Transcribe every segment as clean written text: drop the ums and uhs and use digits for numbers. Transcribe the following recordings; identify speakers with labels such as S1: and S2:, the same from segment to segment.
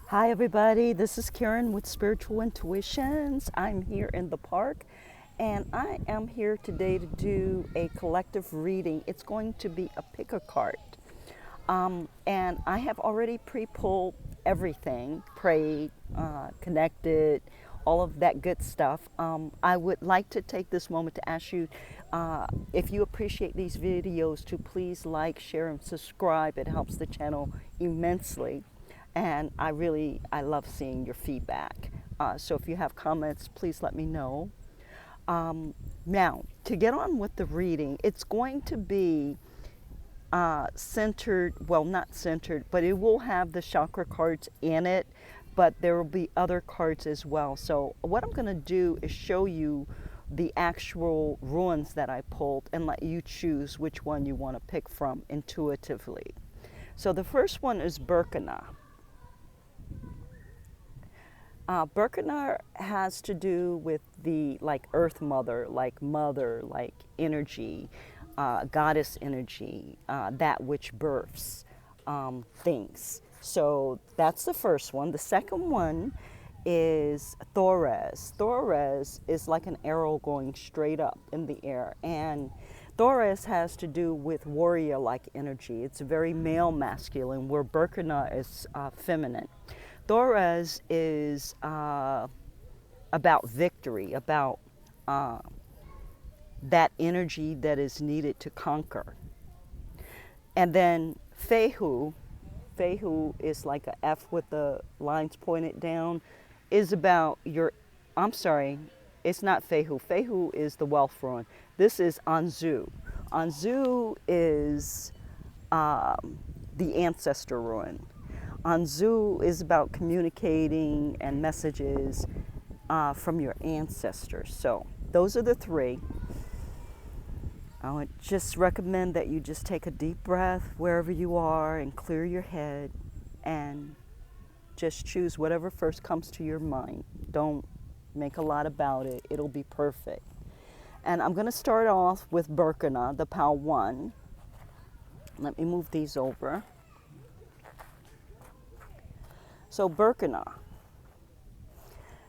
S1: Hi, everybody. This is Karen with Spiritual Intuitions. I'm here in the park and I am here today to do a collective reading. It's going to be a pick a card. And I have already pre pulled everything, prayed, connected, all of that good stuff. I would like to take this moment to ask you if you appreciate these videos to please like, share, and subscribe. It helps the channel immensely. And I love seeing your feedback. So if you have comments, please let me know. Now, to get on with the reading, it's going to be centered, well, not centered, but it will have the chakra cards in it, but there will be other cards as well. So what I'm going to do is show you the actual runes that I pulled and let you choose which one you want to pick from intuitively. So the first one is Berkana. Berkana has to do with the earth mother, like energy, goddess energy, that which births things. So that's the first one. The second one is Thores. Thores is like an arrow going straight up in the air, and Thores has to do with warrior-like energy. It's very male masculine, where Berkana is feminine. Thores is about victory, about that energy that is needed to conquer. And then Fehu is like a F with the lines pointed down, is about your, I'm sorry, it's not Fehu. Fehu is the wealth rune. This is Ansuz. Ansuz is the ancestor rune. Ansuz is about communicating and messages from your ancestors. So those are the three. I would just recommend that you just take a deep breath wherever you are and clear your head and just choose whatever first comes to your mind. Don't make a lot about it. It'll be perfect. And I'm going to start off with Berkana, the PAL 1. Let me move these over. So Berkana.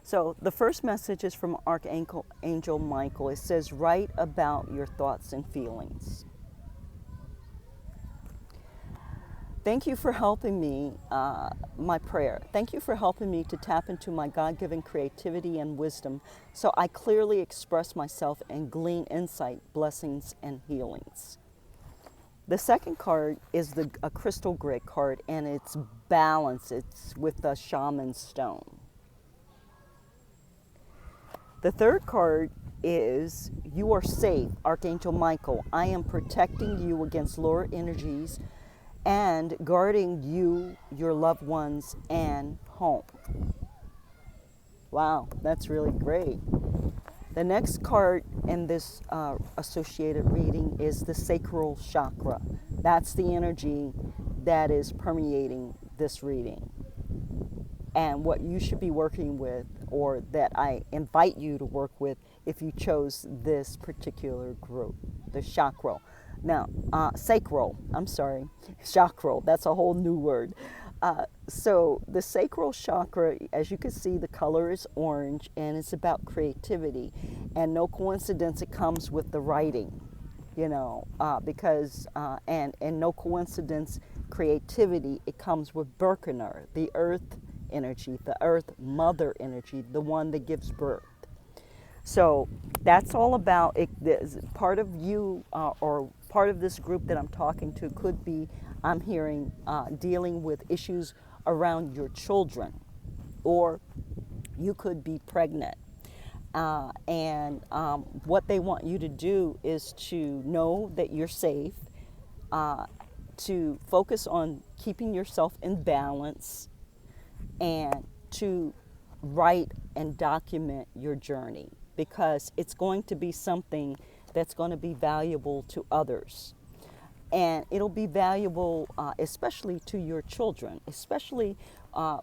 S1: So the first message is from Archangel Michael. It says, write about your thoughts and feelings. Thank you for helping me, my prayer. Thank you for helping me to tap into my God-given creativity and wisdom so I clearly express myself and glean insight, blessings, and healings. The second card is a crystal grid card, and it's balance. It's with the shaman stone. The third card is you are safe, Archangel Michael. I am protecting you against lower energies and guarding you, your loved ones, and home. Wow, that's really great. The next card in this associated reading is the sacral chakra. That's the energy that is permeating this reading. And what you should be working with, or that I invite you to work with if you chose this particular group, the chakra. Now, sacral, I'm sorry, chakra, that's a whole new word. So the sacral chakra, as you can see, the color is orange, and it's about creativity. And no coincidence, it comes with the writing, because, and no coincidence, creativity, it comes with Berkana, the earth energy, the earth mother energy, the one that gives birth. So that's all about it. Part of you or part of this group that I'm talking to could be, I'm hearing, dealing with issues around your children, or you could be pregnant. And what they want you to do is to know that you're safe, to focus on keeping yourself in balance, and to write and document your journey, because it's going to be something that's going to be valuable to others. And it'll be valuable especially to your children, especially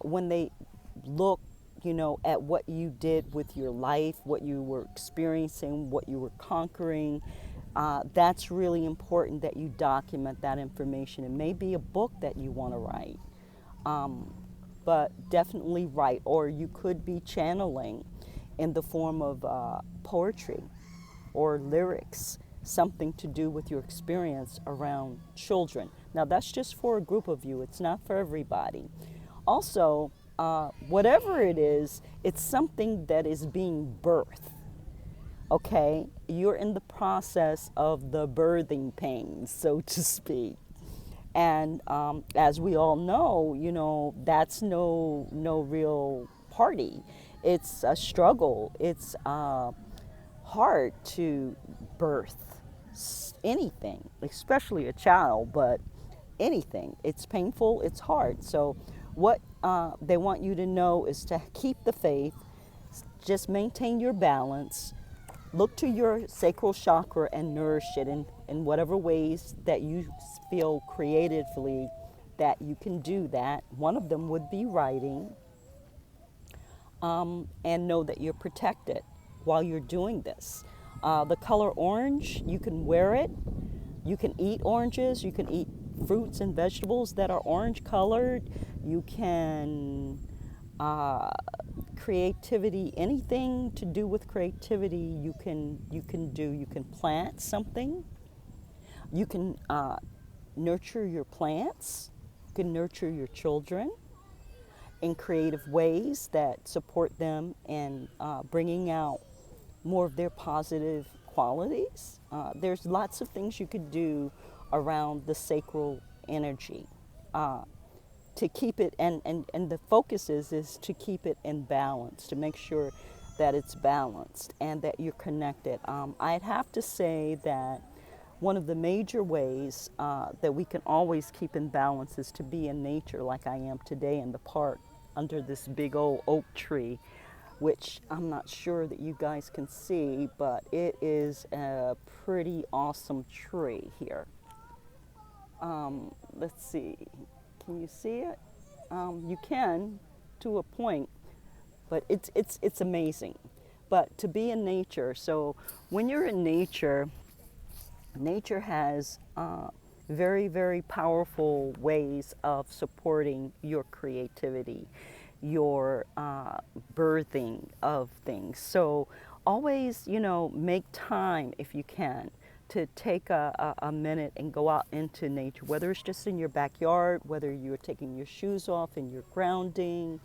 S1: when they look, at what you did with your life, what you were experiencing, what you were conquering. That's really important that you document that information. It may be a book that you want to write. but definitely write, or you could be channeling in the form of poetry or lyrics, something to do with your experience around children. Now, that's just for a group of you, it's not for everybody. Also, whatever it is, it's something that is being birthed. Okay, you're in the process of the birthing pains, so to speak. And as we all know, that's no real party. It's a struggle. It's hard to birth anything, especially a child, but anything. It's painful, it's hard. So, what they want you to know is to keep the faith, just maintain your balance, look to your sacral chakra and nourish it in whatever ways that you feel creatively that you can do that. One of them would be writing, and know that you're protected while you're doing this. The color orange, you can wear it. You can eat oranges. You can eat fruits and vegetables that are orange colored. You can creativity, anything to do with creativity. You can do. You can plant something. You can nurture your plants. You can nurture your children in creative ways that support them in bringing out more of their positive qualities. There's lots of things you could do around the sacral energy to keep it, and the focus is to keep it in balance, to make sure that it's balanced and that you're connected. I'd have to say that one of the major ways that we can always keep in balance is to be in nature, like I am today in the park under this big old oak tree, which I'm not sure that you guys can see, but it is a pretty awesome tree here. Let's see, can you see it? You can, to a point, but it's amazing. But to be in nature, so when you're in nature, nature has very, very powerful ways of supporting your creativity, your birthing of things. So always, make time if you can to take a minute and go out into nature, whether it's just in your backyard, whether you're taking your shoes off and you're grounding.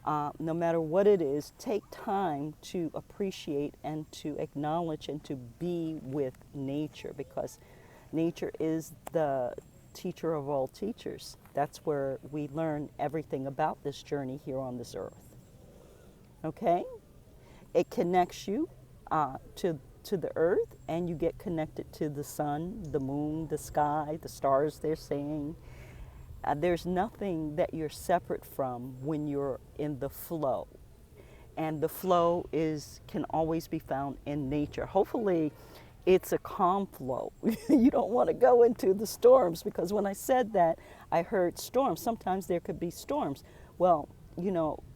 S1: No matter what it is, take time to appreciate and to acknowledge and to be with nature, because nature is the teacher of all teachers. That's where we learn everything about this journey here on this earth. Okay? It connects you to the earth, and you get connected to the sun, the moon, the sky, the stars, they're saying. There's nothing that you're separate from when you're in the flow. And the flow can always be found in nature. Hopefully, it's a calm flow. You don't want to go into the storms, because when I said that, I heard storms. Sometimes there could be storms. Well,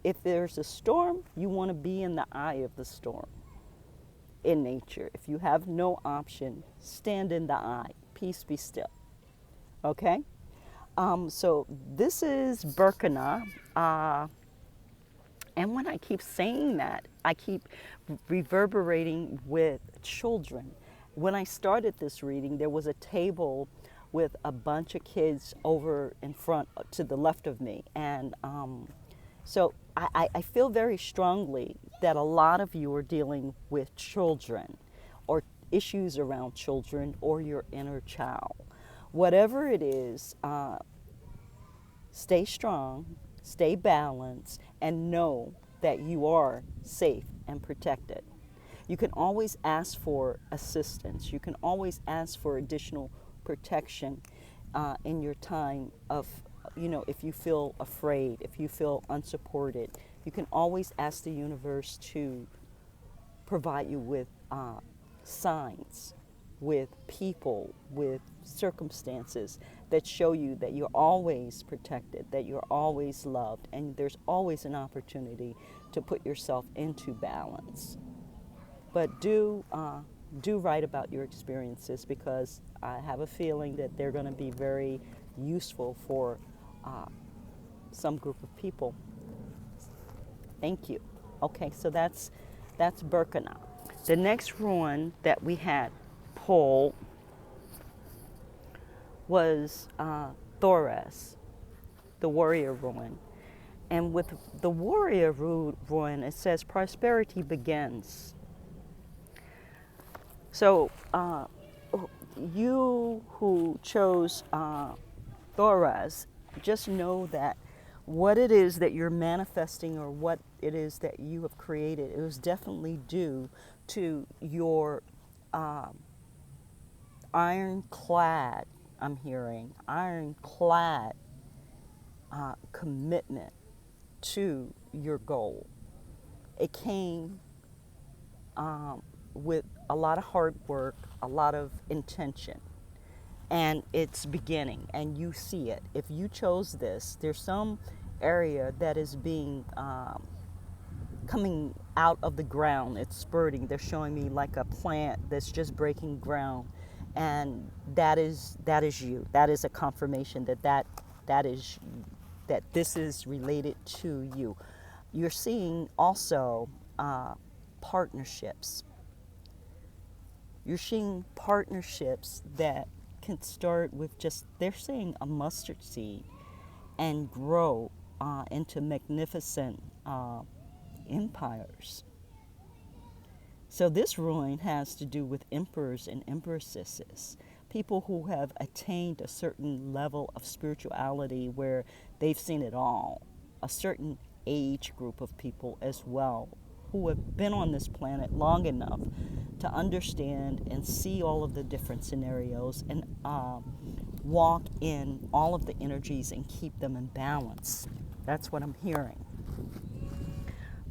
S1: if there's a storm, you want to be in the eye of the storm in nature. If you have no option, stand in the eye. Peace be still. Okay? So this is Berkana, and when I keep saying that, I keep reverberating with children. When I started this reading, there was a table with a bunch of kids over in front to the left of me, and so I feel very strongly that a lot of you are dealing with children or issues around children or your inner child. Whatever it is, stay strong, stay balanced, and know that you are safe and protected. You can always ask for assistance. You can always ask for additional protection in your time of, if you feel afraid, if you feel unsupported. You can always ask the universe to provide you with signs, with people, with circumstances that show you that you're always protected, that you're always loved, and there's always an opportunity to put yourself into balance. But do write about your experiences, because I have a feeling that they're going to be very useful for some group of people. Thank you. Okay, so that's Berkana. The next ruin that we had pulled was Thoras, the warrior ruin. And with the warrior ruin, it says prosperity begins. So you who chose Thoras, just know that what it is that you're manifesting or what it is that you have created, it was definitely due to your ironclad, I'm hearing, ironclad commitment to your goal. It came with a lot of hard work, a lot of intention, and it's beginning, and you see it. If you chose this, there's some area that is being coming out of the ground. It's spurting. They're showing me like a plant that's just breaking ground, and that is you. That is a confirmation that is that this is related to you. You're seeing also partnerships. You're seeing partnerships that can start with just, they're saying a mustard seed and grow into magnificent empires. So this ruin has to do with emperors and empresses, people who have attained a certain level of spirituality where they've seen it all, a certain age group of people as well, who have been on this planet long enough to understand and see all of the different scenarios and walk in all of the energies and keep them in balance. That's what I'm hearing.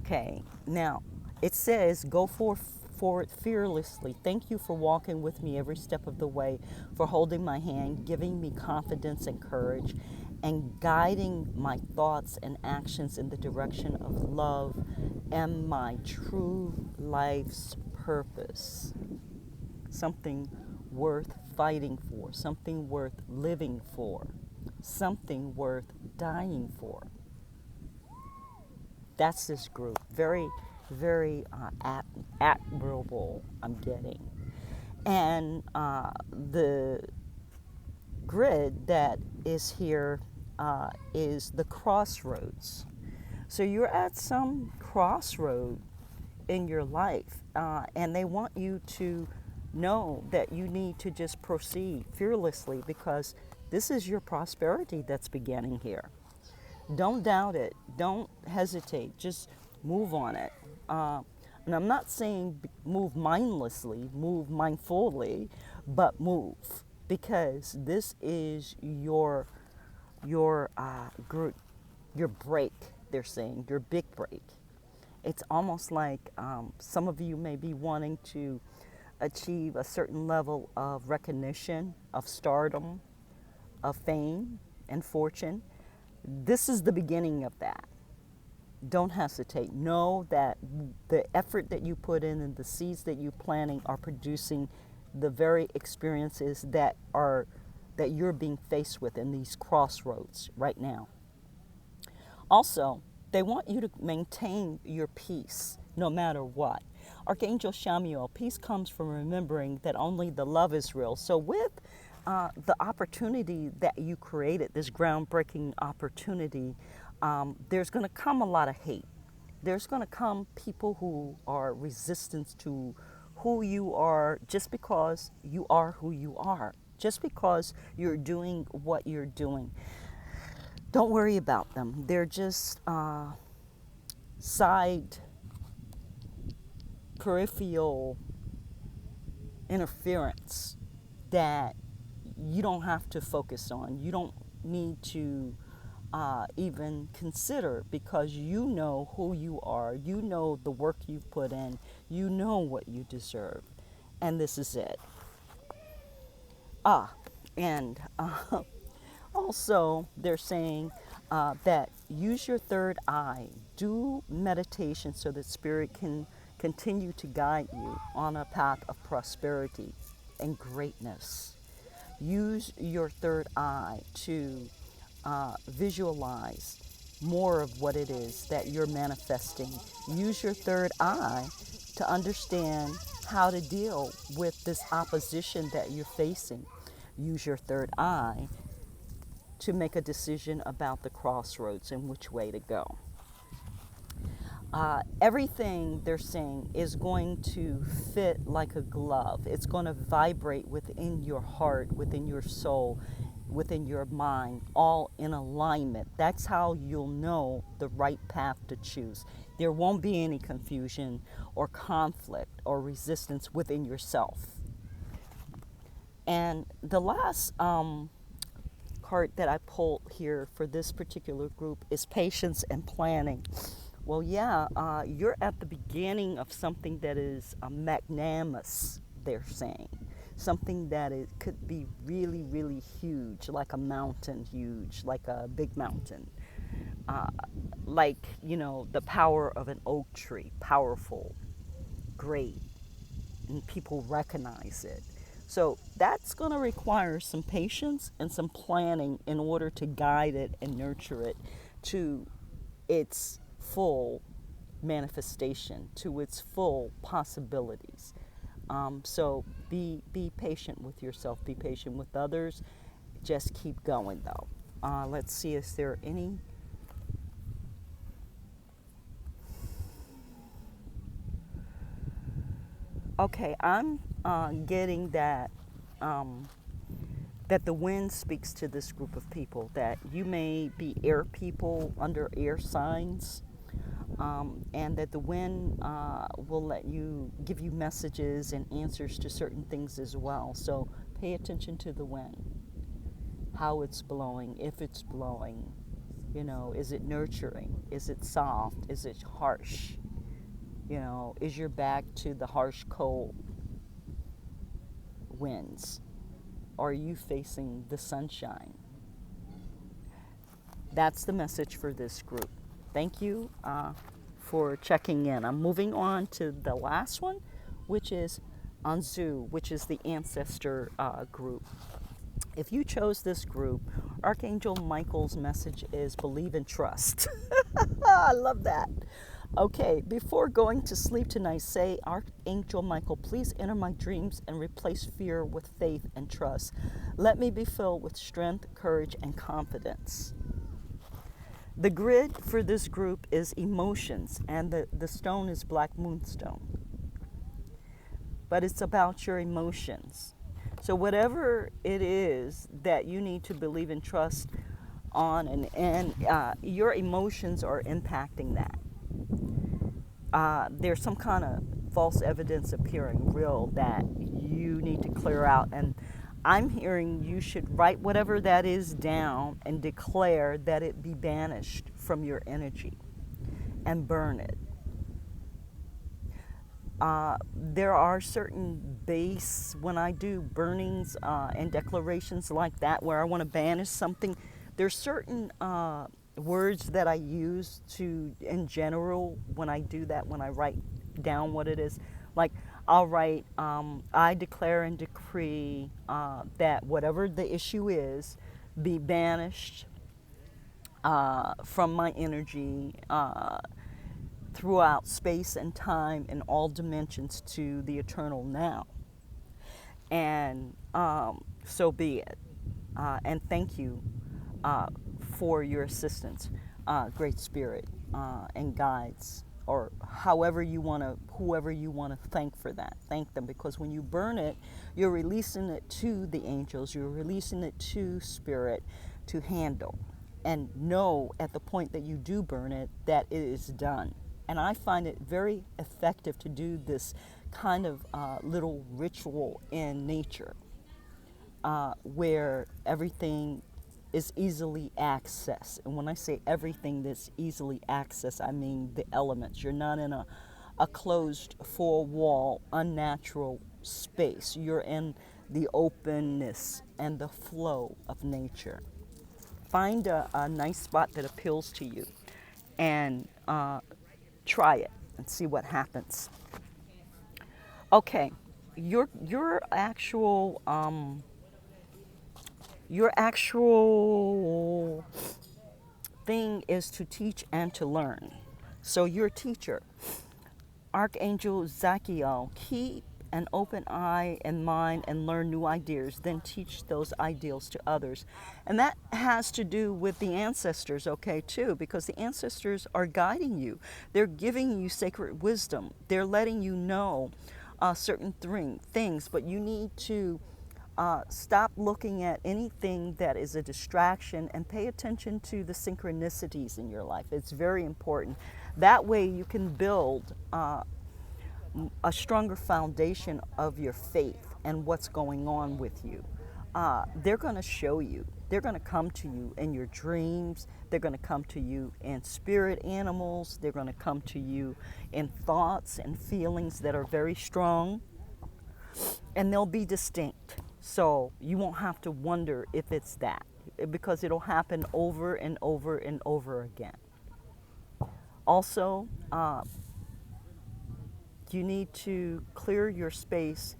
S1: Okay, now it says, go forward fearlessly. Thank you for walking with me every step of the way, for holding my hand, giving me confidence and courage, and guiding my thoughts and actions in the direction of love and my true life's purpose. Something worth fighting for, something worth living for, something worth dying for. That's this group. Very, very admirable, I'm getting. And the grid that is here is the crossroads. So you're at some crossroad in your life, and they want you to know that you need to just proceed fearlessly, because this is your prosperity that's beginning here. Don't doubt it. Don't hesitate. Just move on it. And I'm not saying move mindlessly, move mindfully, but move, because this is your group, your break. They're saying your big break. It's almost like some of you may be wanting to achieve a certain level of recognition, of stardom, of fame and fortune. This is the beginning of that. Don't hesitate. Know that the effort that you put in and the seeds that you're planting are producing the very experiences that you're being faced with in these crossroads right now. Also, they want you to maintain your peace no matter what. Archangel Chamuel, peace comes from remembering that only the love is real. So with the opportunity that you created, this groundbreaking opportunity, there's going to come a lot of hate. There's going to come people who are resistant to who you are, just because you are who you are, just because you're doing what you're doing. Don't worry about them. They're just side peripheral interference that you don't have to focus on. You don't need to even consider, because you know who you are. You know the work you've put in. You know what you deserve. And this is it. And also they're saying that use your third eye. Do meditation so that spirit can continue to guide you on a path of prosperity and greatness. Use your third eye to visualize more of what it is that you're manifesting. Use your third eye to understand how to deal with this opposition that you're facing. Use your third eye to make a decision about the crossroads and which way to go. Everything they're saying is going to fit like a glove. It's going to vibrate within your heart, within your soul, within your mind, all in alignment. That's how you'll know the right path to choose. There won't be any confusion or conflict or resistance within yourself. And the last card that I pulled here for this particular group is patience and planning. Well, yeah, you're at the beginning of something that is magnanimous, they're saying. Something that it could be really, really huge, like a mountain huge, like a big mountain. Like, the power of an oak tree, powerful, great, and people recognize it. So that's going to require some patience and some planning in order to guide it and nurture it to its full manifestation, to its full possibilities. So be patient with yourself, be patient with others. Just keep going though. Let's see, is there any? Okay, I'm getting that that the wind speaks to this group of people, that you may be air people under air signs, and that the wind will give you messages and answers to certain things as well. So pay attention to the wind, how it's blowing, if it's blowing. Is it nurturing? Is it soft? Is it harsh? Is your back to the harsh, cold winds? Are you facing the sunshine? That's the message for this group. Thank you for checking in. I'm moving on to the last one, which is Ansuz, which is the Ancestor group. If you chose this group, Archangel Michael's message is believe and trust. I love that. Okay, before going to sleep tonight, say, Archangel Michael, please enter my dreams and replace fear with faith and trust. Let me be filled with strength, courage, and confidence. The grid for this group is emotions, and the stone is Black Moonstone. But it's about your emotions. So whatever it is that you need to believe and trust on, and your emotions are impacting that. There's some kind of false evidence appearing real that you need to clear out. And I'm hearing you should write whatever that is down and declare that it be banished from your energy and burn it. There are certain base, when I do burnings and declarations like that, where I want to banish something, there's certain words that I use to, in general, when I do that, when I write down what it is. Like, I'll write, I declare and decree that whatever the issue is be banished from my energy throughout space and time in all dimensions to the eternal now. And so be it. And thank you for your assistance, Great Spirit, and guides, or whoever you want to thank for that. Thank them, because when you burn it, you're releasing it to the angels, you're releasing it to Spirit to handle. And know at the point that you do burn it that it is done. And I find it very effective to do this kind of little ritual in nature, where everything is easily accessed. And when I say everything that's easily accessed, I mean the elements. You're not in a closed, four-wall, unnatural space. You're in the openness and the flow of nature. Find a nice spot that appeals to you and try it and see what happens. Okay, your actual thing is to teach and to learn. So you're a teacher. Archangel Zachiel, keep an open eye and mind and learn new ideas, then teach those ideals to others. And that has to do with the ancestors, okay, too, because the ancestors are guiding you. They're giving you sacred wisdom. They're letting you know certain things, but you need to stop looking at anything that is a distraction and pay attention to the synchronicities in your life. It's very important. That way you can build a stronger foundation of your faith and what's going on with you. They're going to show you. They're going to come to you in your dreams. They're going to come to you in spirit animals. They're going to come to you in thoughts and feelings that are very strong. And they'll be distinct. So you won't have to wonder if it's that, because it'll happen over and over and over again. Also, you need to clear your space,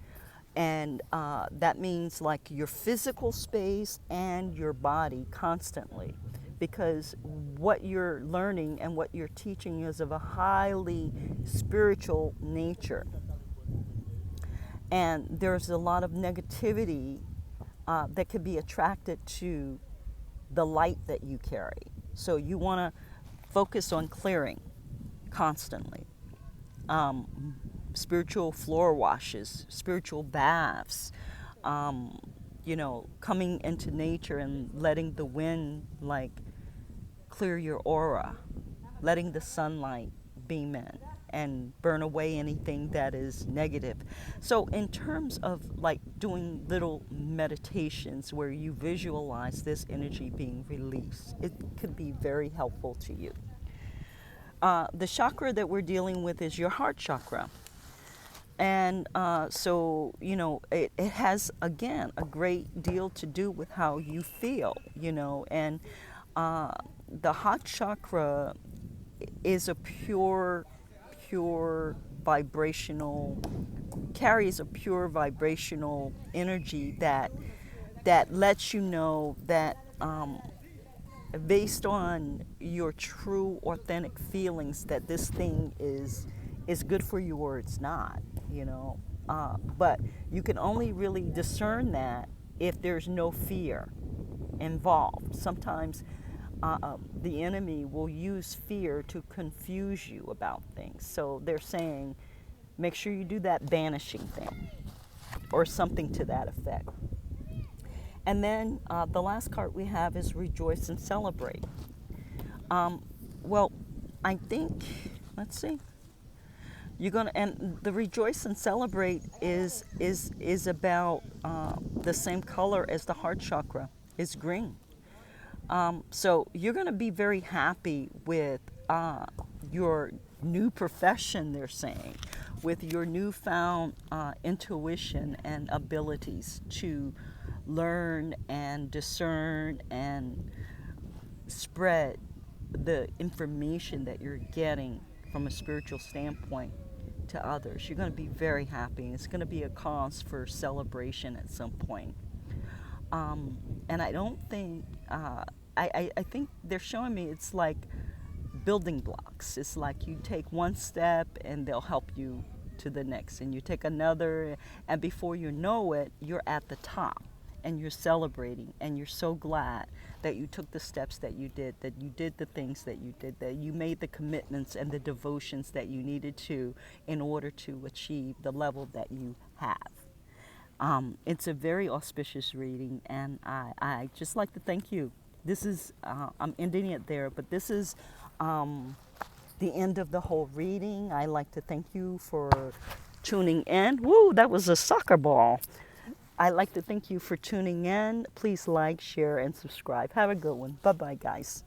S1: and that means like your physical space and your body constantly, because what you're learning and what you're teaching is of a highly spiritual nature. And there's a lot of negativity that could be attracted to the light that you carry. So you want to focus on clearing constantly. Spiritual floor washes, spiritual baths, coming into nature and letting the wind like clear your aura, letting the sunlight beam in and burn away anything that is negative. So in terms of like doing little meditations where you visualize this energy being released, it could be very helpful to you. The chakra that we're dealing with is your heart chakra. And so, it has, again, a great deal to do with how you feel, and the heart chakra is a pure vibrational, carries a pure vibrational energy that lets you know that based on your true authentic feelings that this thing is good for you or it's not, but you can only really discern that if there's no fear involved. Sometimes the enemy will use fear to confuse you about things. So they're saying, make sure you do that banishing thing or something to that effect. And then the last card we have is rejoice and celebrate. Well, I think, let's see. And the rejoice and celebrate is about the same color as the heart chakra. It's green. So you're going to be very happy with your new profession, they're saying, with your newfound intuition and abilities to learn and discern and spread the information that you're getting from a spiritual standpoint to others. You're going to be very happy, and it's going to be a cause for celebration at some point. And I don't think, I think they're showing me it's like building blocks. It's like you take one step and they'll help you to the next, and you take another, and before you know it, you're at the top and you're celebrating, and you're so glad that you took the steps that you did the things that you did, that you made the commitments and the devotions that you needed to in order to achieve the level that you have. It's a very auspicious reading, and I just like to thank you. This is, I'm ending it there, but this is the end of the whole reading. I like to thank you for tuning in. Woo, that was a soccer ball. I'd like to thank you for tuning in. Please like, share, and subscribe. Have a good one. Bye-bye, guys.